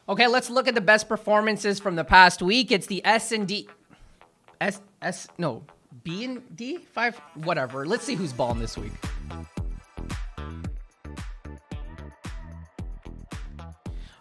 Okay, let's look at the best performances from the past week. It's the B and D 5, whatever. Let's see who's balling this week.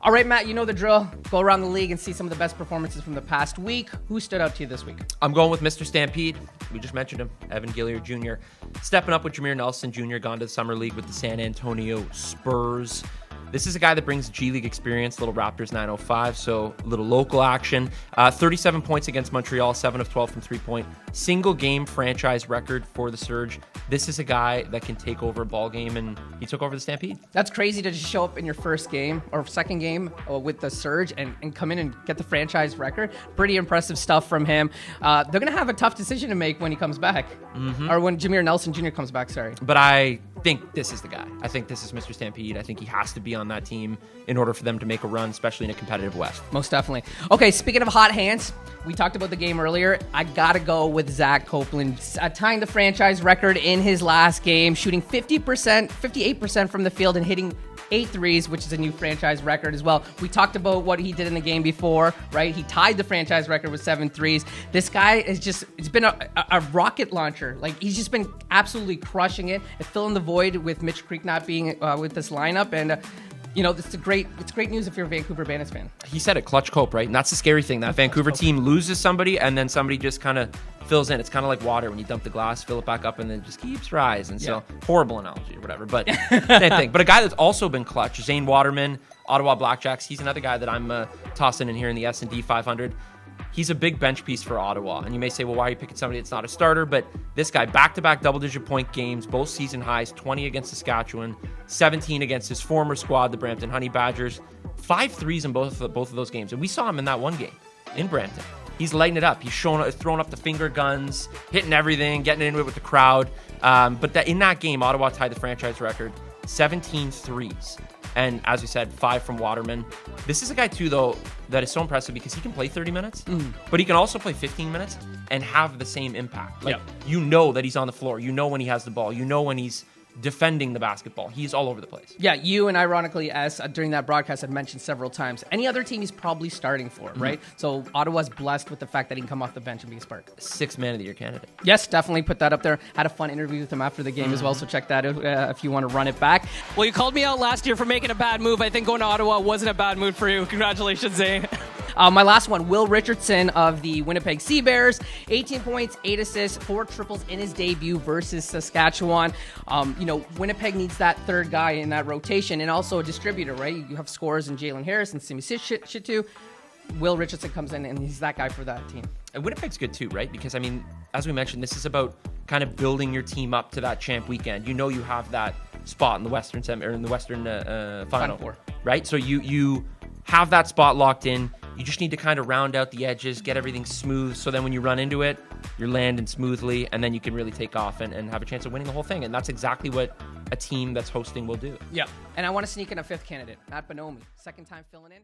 All right, Matt, you know the drill. Go around the league and see some of the best performances from the past week. Who stood out to you this week? I'm going with Mr. Stampede. We just mentioned him, Evan Gilliard Jr. Stepping up with Jameer Nelson Jr., gone to the Summer League with the San Antonio Spurs. This is a guy that brings G League experience, little Raptors 905, so a little local action. 37 points against Montreal, 7 of 12 from three-point. Single game franchise record for the Surge. This is a guy that can take over a ball game, and he took over the Stampede. That's crazy to just show up in your first game or second game with the Surge and come in and get the franchise record. Pretty impressive stuff from him. They're going to have a tough decision to make when he comes back, or when Jameer Nelson Jr. comes back, sorry. But I think this is the guy. I think this is Mr. Stampede. I think he has to be on that team in order for them to make a run, especially in a competitive West. Most definitely. Okay, speaking of hot hands, we talked about the game earlier. I got to go with Zach Copeland, tying the franchise record in his last game, shooting 58% from the field and hitting 8 threes, which is a new franchise record as well. We talked about what he did in the game before, right? He tied the franchise record with 7 threes. This guy it's been a rocket launcher. Like, he's just been absolutely crushing it, filling the void with Mitch Creek not being with this lineup. And it's great news if you're a Vancouver Bandits fan. He said it, clutch cope, right? And that's the scary thing. That Vancouver team loses somebody, and then somebody just kind of fills in. It's kind of like water. When you dump the glass, fill it back up, and then it just keeps rising. So, horrible analogy or whatever, but same thing. But a guy that's also been clutch, Zane Waterman, Ottawa Blackjacks. He's another guy that I'm tossing in here in the S&D 500. He's a big bench piece for Ottawa. And you may say, well, why are you picking somebody that's not a starter? But this guy, back-to-back double-digit point games, both season highs, 20 against Saskatchewan, 17 against his former squad, the Brampton Honey Badgers. 5 threes in both of those games. And we saw him in that one game in Brampton. He's lighting it up. He's throwing up the finger guns, hitting everything, getting into it with the crowd. But in that game, Ottawa tied the franchise record, 17 threes. And as we said, 5 from Waterman. This is a guy, too, though, that is so impressive because he can play 30 minutes, but he can also play 15 minutes and have the same impact. Like, you know that he's on the floor. You know when he has the ball. You know when he's defending the basketball. He's all over the place. Yeah, you and ironically, as during that broadcast, had mentioned several times, any other team he's probably starting for, right? So Ottawa's blessed with the fact that he can come off the bench and be a spark. 6th Man of the Year candidate. Yes, definitely put that up there. Had a fun interview with him after the game as well, so check that out if you want to run it back. Well, you called me out last year for making a bad move. I think going to Ottawa wasn't a bad move for you. Congratulations, Zane. My last one, Will Richardson of the Winnipeg Sea Bears, 18 points, 8 assists, 4 triples in his debut versus Saskatchewan. Winnipeg needs that third guy in that rotation and also a distributor, right? You have scorers in Jalen Harris and Simi Shitu. Will Richardson comes in and he's that guy for that team. And Winnipeg's good too, right? Because, as we mentioned, this is about kind of building your team up to that champ weekend. You know you have that spot in the Western Final Four, right? So you have that spot locked in. You just need to kind of round out the edges, get everything smooth, so then when you run into it, you're landing smoothly, and then you can really take off and have a chance of winning the whole thing. And that's exactly what a team that's hosting will do. Yeah. And I want to sneak in a 5th candidate, Matt Bonomi. Second time filling in.